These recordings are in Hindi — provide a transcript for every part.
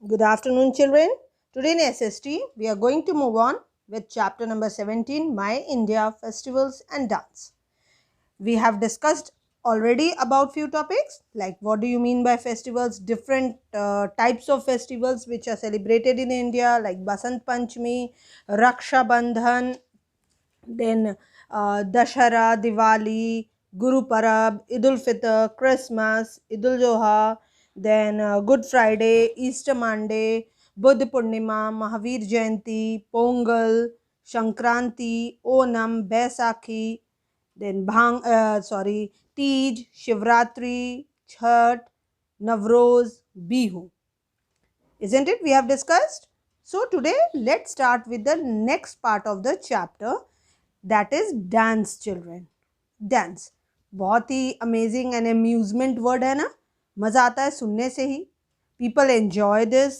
Good afternoon, children. Today in SST, we are going to move on with chapter number 17, My India Festivals and Dance. We have discussed already about few topics like what do you mean by festivals, different types of festivals which are celebrated in India like Basant Panchami, Raksha Bandhan, then Dashara, Diwali, Guru Parab, Idul Fitr, Christmas, Idul Zoha, then Good Friday, Easter Monday, Buddha Purnima, Mahavir Jayanti, Pongal, Shankranti, Onam, Baisakhi, then Tej, Shivratri, Chhat, Navroz, Bihu. Isn't it? We have discussed. So today let's start with the next part of the chapter, that is dance, children. Dance बहुत ही अमेजिंग एंड अम्यूजमेंट वर्ड है ना, मज़ा आता है सुनने से ही. People enjoy this.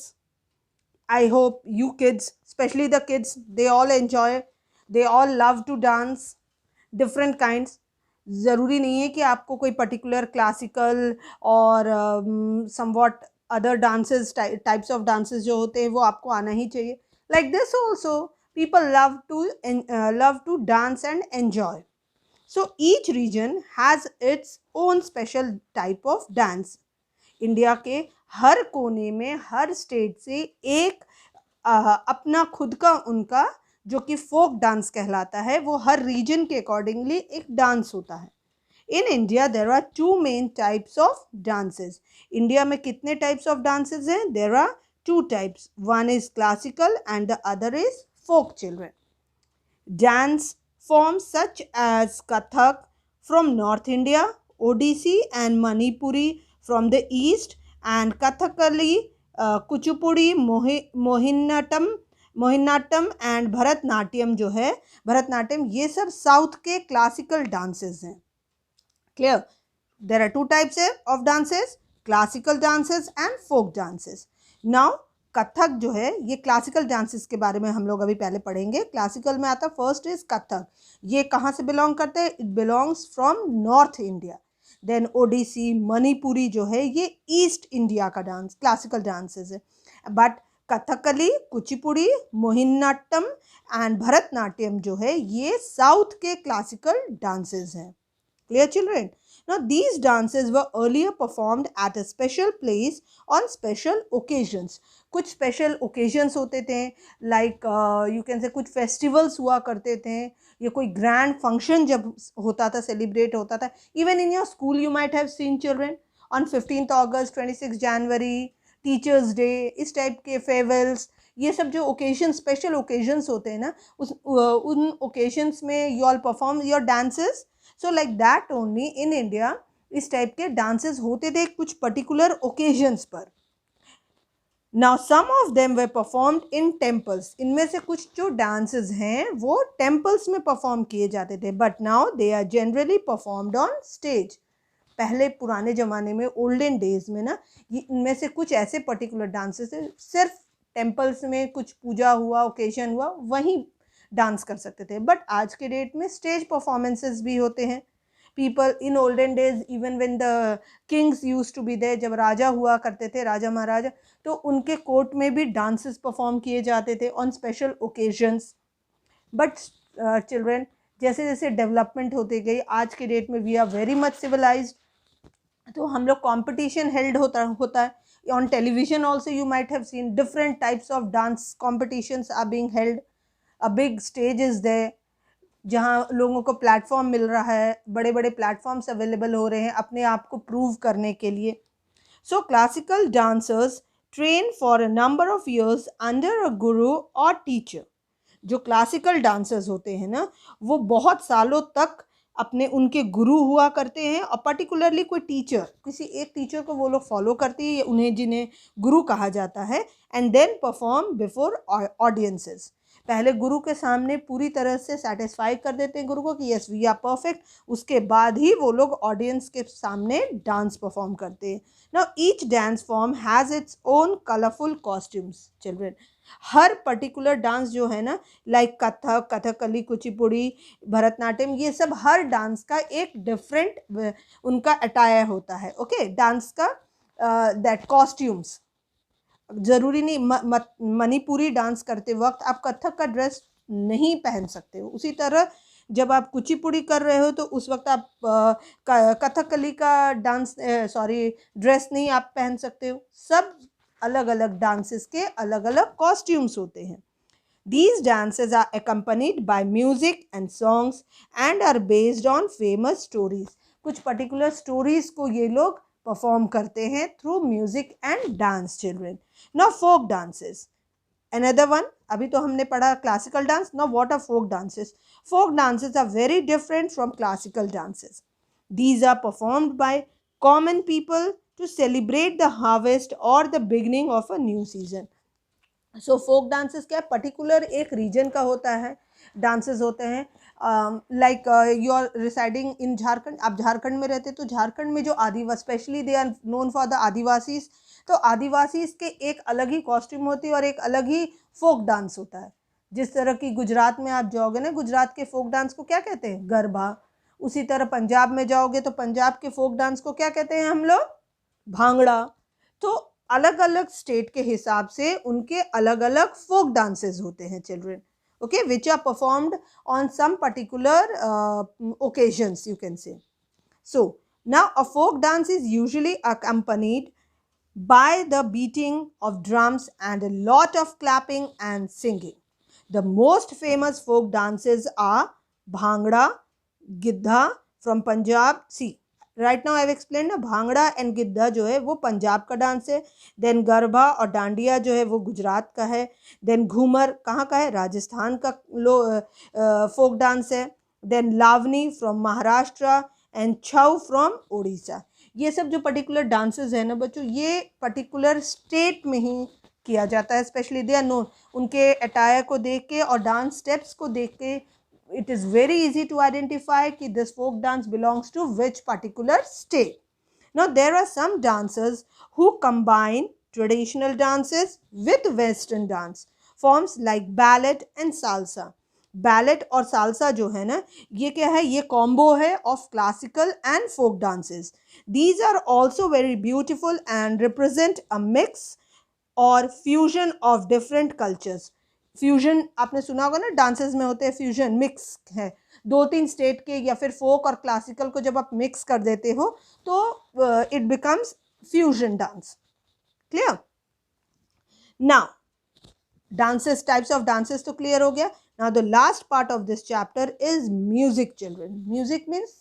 I hope you kids, specially the kids, they all enjoy, they all love to dance different kinds. ज़रूरी नहीं है कि आपको कोई पर्टिकुलर क्लासिकल और somewhat other dances, types of dances जो होते हैं वो आपको आना ही चाहिए. Like this also people love to dance and enjoy. So each region has its own special type of dance. India के हर कोने में, हर स्टेट से एक अपना खुद का उनका जो कि फोक डांस कहलाता है, वो हर रीजन के अकॉर्डिंगली एक डांस होता है. In India there are two main types of dances. India में कितने टाइप्स ऑफ डांसेस हैं? There are two types. One is classical and the other is folk, children. Dance forms such as Kathak from North India, Odissi and Manipuri from the east, and Kathakali, Kuchipudi, Mohiniyattam and Bharatanatyam जो है, भरतनाट्यम, ये सब साउथ के क्लासिकल डांसेस हैं. Clear? There are two types of dances, classical dances and folk dances. Now Kathak जो है, ये क्लासिकल डांसेस के बारे में हम लोग अभी पहले पढ़ेंगे. क्लासिकल में आता फर्स्ट इज कथक. ये कहाँ से बिलोंग करते हैं? It belongs from North India. Then Odissi, Manipuri जो है, ये ईस्ट इंडिया का डांस, क्लासिकल डांसेस है. बट कथकली, कुचिपुड़ी, मोहिनीअट्टम एंड भरतनाट्यम जो है, ये साउथ के क्लासिकल डांसेस हैं. Clear, children? Now these dances were earlier performed at a special place on special occasions. कुछ special occasions होते थे, like you can say कुछ festivals हुआ करते थे, या कोई grand function जब होता था, celebrate होता था. Even in your school you might have seen, children, on 15th August, 26th January, Teachers Day, इस टाइप के farewells, ये सब जो occasions, special occasions होते हैं ना, उन occasions में you all perform your dances. So like that only in India इस टाइप के dances होते थे कुछ particular occasions पर. Now some of them were performed in temples. इनमें से कुछ जो dances हैं वो temples में perform किए जाते थे, but now they are generally performed on stage. पहले पुराने ज़माने में, olden days में ना, ये इनमें से कुछ ऐसे particular dances थे, सिर्फ temples में कुछ पूजा हुआ, occasion हुआ, वहीं डांस कर सकते थे. बट आज के डेट में स्टेज परफॉर्मेंसेस भी होते हैं. People in olden days, even when the kings used to be there, जब राजा हुआ करते थे, राजा महाराजा, तो उनके कोर्ट में भी डांसेस परफॉर्म किए जाते थे on special occasions. But children, जैसे जैसे डेवलपमेंट होती गई, आज के डेट में we are very much civilised, तो हम लोग कॉम्पिटिशन हेल्ड होता है. On television also you might have seen different types of dance competitions are being held. A big stage is there जहाँ लोगों को प्लेटफॉर्म मिल रहा है, बड़े बड़े प्लेटफॉर्म्स अवेलेबल हो रहे हैं अपने आप को प्रूव करने के लिए. सो classical dancers train for a number of years under a गुरु और टीचर. जो क्लासिकल डांसर्स होते हैं ना, वो बहुत सालों तक अपने उनके गुरु हुआ करते हैं, और पर्टिकुलरली कोई टीचर, किसी एक टीचर को वो लोग फॉलो करते हैं, उन्हें जिन्हें गुरु कहा जाता है. And then perform before audiences. पहले गुरु के सामने पूरी तरह से सेटिस्फाई कर देते हैं गुरु को कि यस वी आर परफेक्ट, उसके बाद ही वो लोग ऑडियंस के सामने डांस परफॉर्म करते हैं. Now each dance form has its own colourful costumes, children. Her particular dance जो है ना, लाइक कथक, कथकली, कुचिपुड़ी, भरतनाट्यम, ये सब हर डांस का एक डिफरेंट उनका अटायर होता है. ओके, डांस का दैट कॉस्ट्यूम्स. ज़रूरी नहीं मणिपुरी डांस करते वक्त आप कथक का ड्रेस नहीं पहन सकते हो। उसी तरह जब आप कुचिपुड़ी कर रहे हो तो उस वक्त आप कथकली का ड्रेस नहीं आप पहन सकते हो। सब अलग अलग डांसेस के अलग अलग कॉस्ट्यूम्स होते हैं। These dances are accompanied by music and songs and are based on famous stories. कुछ particular stories को ये लोग परफॉर्म करते हैं through music and dance children. Now folk dances, another one, अभी तो हमने पढ़ा classical dance. Now what are folk dances? Folk dances are very different from classical dances. These are performed by common people to celebrate the harvest or the beginning of a new season. So folk dances क्या पर्टिकुलर एक रीजन का होता है, डांसेस होते हैं। Like you are residing in Jharkhand, आप झारखंड में रहते तो झारखंड में जो Adivasi, specially they are known for the Adivasis, तो आदिवासीज के एक अलग ही कॉस्ट्यूम होती है और एक अलग ही फोक डांस होता है। जिस तरह की गुजरात में आप जाओगे ना, गुजरात के फोक डांस को क्या कहते हैं? गरबा। उसी तरह पंजाब में जाओगे तो पंजाब के फोक डांस को क्या कहते हैं हम लोग? भांगड़ा। तो अलग अलग स्टेट के हिसाब से उनके अलग अलग फोक डांसेस होते हैं children, okay, which are performed on some particular occasions you can say. So now a folk dance is usually accompanied by the beating of drums and a lot of clapping and singing. The most famous folk dances are Bhangra, Gidda from Punjab. See, right now I have explain ना, भांगड़ा एंड गिद्धा जो है वो पंजाब का डांस है। देन गरबा और डांडिया जो है वो गुजरात का है। देन घूमर कहाँ का है? राजस्थान का फोक डांस है। Then Lavani from Maharashtra and Chhau from Orissa. ये सब जो पर्टिकुलर डांसेस है ना बच्चों, ये पर्टिकुलर स्टेट में ही किया जाता है। स्पेशली दे आर नोन, उनके अटायर को देख के और डांस स्टेप्स को देख के it is very easy to identify कि this folk dance belongs to which particular state. Now there are some dancers who combine traditional dances with western dance forms like ballet and salsa. Ballet और salsa जो है ना, ये क्या है? ये combo है of classical and folk dances. These are also very beautiful and represent a mix or fusion of different cultures. Fusion आपने सुना होगा ना, डांसेस में होते हैं फ्यूजन, मिक्स है दो तीन स्टेट के या फिर फोक और क्लासिकल को जब आप मिक्स कर देते हो तो it becomes fusion dance. Clear? Now dances, types of dances तो क्लियर हो गया। Now the last part of this chapter is music children. Music means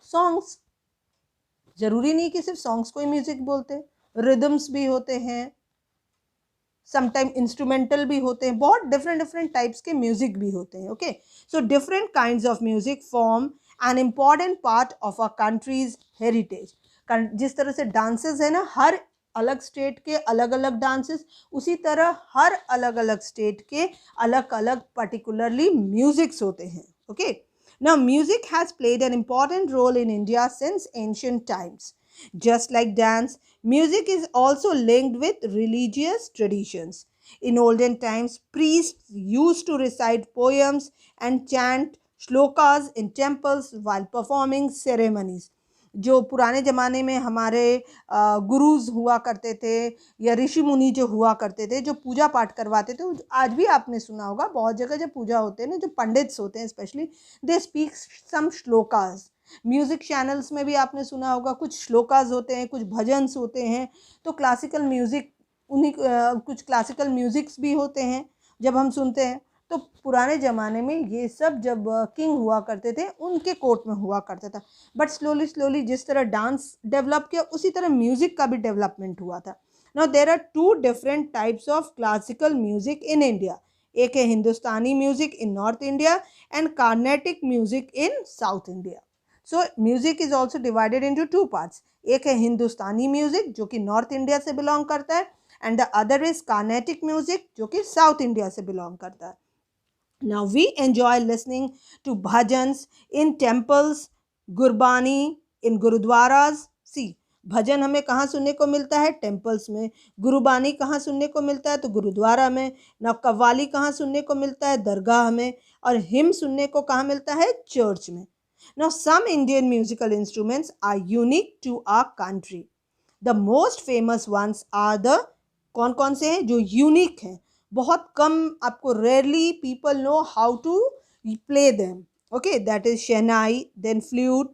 songs. जरूरी नहीं कि सिर्फ सॉन्ग्स को ही म्यूजिक बोलते, रिदम्स भी होते हैं, समटाइम इंस्ट्रूमेंटल भी होते हैं, बहुत डिफरेंट डिफरेंट टाइप्स के म्यूजिक भी होते हैं। Okay, so different kinds of music form an important part of a countries heritage. जिस तरह से डांसेस है ना, हर अलग स्टेट के अलग अलग डांसेस, उसी तरह हर अलग अलग स्टेट के अलग अलग पर्टिकुलरली म्यूजिक्स होते हैं। Okay, now music has played an important role in India since ancient times. Just like dance, music is also linked with religious traditions. In olden times, priests used to recite poems and chant shlokas in temples while performing ceremonies. जो पुराने ज़माने में हमारे गुरुज हुआ करते थे या ऋषि मुनि जो हुआ करते थे, जो पूजा पाठ करवाते थे, आज भी आपने सुना होगा बहुत जगह जब पूजा होते हैं ना, जो पंडित्स होते हैं specially, they speak some shlokas. Music channels में भी आपने सुना होगा कुछ श्लोकास होते हैं, कुछ भजन्स होते हैं। तो क्लासिकल म्यूज़िक उन्हीं कुछ क्लासिकल म्यूज़िक्स भी होते हैं जब हम सुनते हैं। तो पुराने ज़माने में ये सब जब किंग हुआ करते थे उनके कोर्ट में हुआ करता था। बट स्लोली स्लोली जिस तरह डांस डेवलप किया उसी तरह म्यूज़िक का भी डेवलपमेंट हुआ था। Now there are two different types of classical music in India. एक है Hindustani music in north India and Carnatic music in south India. So music is also divided into two parts. एक है हिंदुस्तानी म्यूज़िक जो कि नॉर्थ इंडिया से बिलोंग करता है, and the other is Carnatic music जो कि साउथ इंडिया से बिलोंग करता है। Now we enjoy listening to bhajans in temples, gurbani in gurudwaras. See, भजन हमें कहाँ सुनने को मिलता है? टेम्पल्स में। गुरुबानी कहाँ सुनने को मिलता है? तो गुरुद्वारा में। ना कव्वाली कहाँ सुनने को मिलता है? दरगाह में। और हिम सुनने को कहाँ मिलता है? चर्च में। Now some Indian musical instruments are unique to our country. The most famous ones are the कौन कौन से हैं? जो यूनिक हैं, बहुत कम, आपको rarely people know how to play them. Okay, that is shehnai, then flute,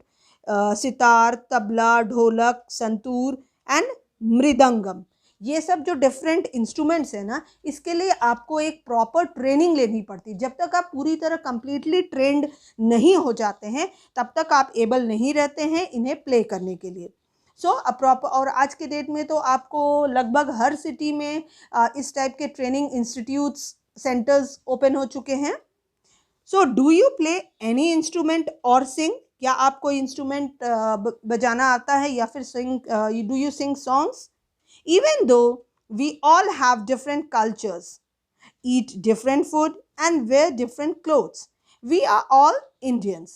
sitar, tabla, dholak, santoor and mridangam. ये सब जो डिफरेंट इंस्ट्रूमेंट्स हैं ना, इसके लिए आपको एक प्रॉपर ट्रेनिंग लेनी पड़ती है. जब तक आप पूरी तरह कंप्लीटली ट्रेंड नहीं हो जाते हैं तब तक आप एबल नहीं रहते हैं इन्हें प्ले करने के लिए. सो प्रॉपर, और आज के डेट में तो आपको लगभग हर सिटी में इस टाइप के ट्रेनिंग इंस्टीट्यूट्स, सेंटर्स ओपन हो चुके हैं. So do you play any instrument और सिंग? क्या आप कोई इंस्ट्रूमेंट बजाना आता है या फिर sing, do you sing songs? Even though we all have different cultures, eat different food and wear different clothes, we are all Indians,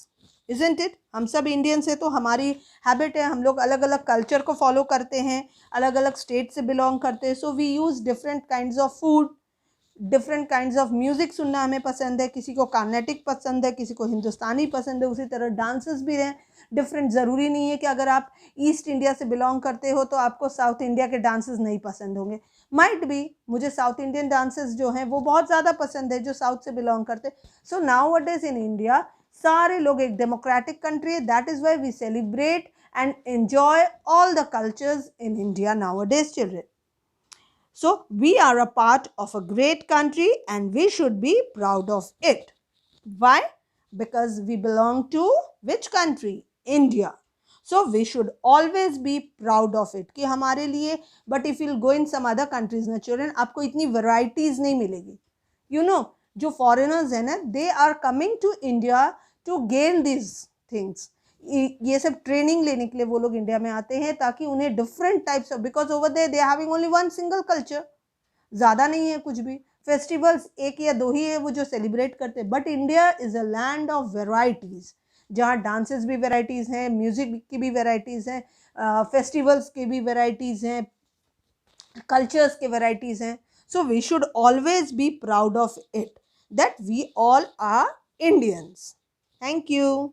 isn't it? हम सब इंडियंस हैं, तो हमारी हैबिट है, हम लोग अलग अलग कल्चर को फॉलो करते हैं, अलग अलग स्टेट से बिलोंग करते हैं. So we use different kinds of food, different kinds of music सुनना हमें पसंद है. किसी को कार्नेटिक पसंद है, किसी को हिंदुस्तानी पसंद है. उसी तरह डांसेस भी हैं डिफरेंट. ज़रूरी नहीं है कि अगर आप ईस्ट इंडिया से बिलोंग करते हो तो आपको साउथ इंडिया के डांसेस नहीं पसंद होंगे. माइट बी, मुझे साउथ इंडियन डांसेस जो हैं वो बहुत ज़्यादा पसंद है, जो साउथ से बिलोंग करते. So now what is in India, सारे लोग, एक डेमोक्रेटिक कंट्री है, that is why we celebrate and enjoy all the cultures in India nowadays, children. So we are a part of a great country and we should be proud of it. Why? Because we belong to which country? India. So we should always be proud of it कि हमारे लिए. But if you'll go in some other countries ना children, आपको इतनी varieties नहीं मिलेगी. You know, जो foreigners हैं ना, they are coming to India to gain these things. ये सब ट्रेनिंग लेने के लिए वो लोग इंडिया में आते हैं ताकि उन्हें different types of, because over there they having only one single culture, ज़्यादा नहीं है कुछ भी. फेस्टिवल्स एक या दो ही है वो जो सेलिब्रेट करते हैं. But India is a land of varieties, जहाँ डांसेस भी वेराइटीज़ हैं, म्यूज़िक की भी वेराइटीज़ हैं, फेस्टिवल्स की भी वेराइटीज़ हैं, कल्चर्स के वेराइटीज़ हैं. So we should always be proud of it that we all are Indians. Thank you.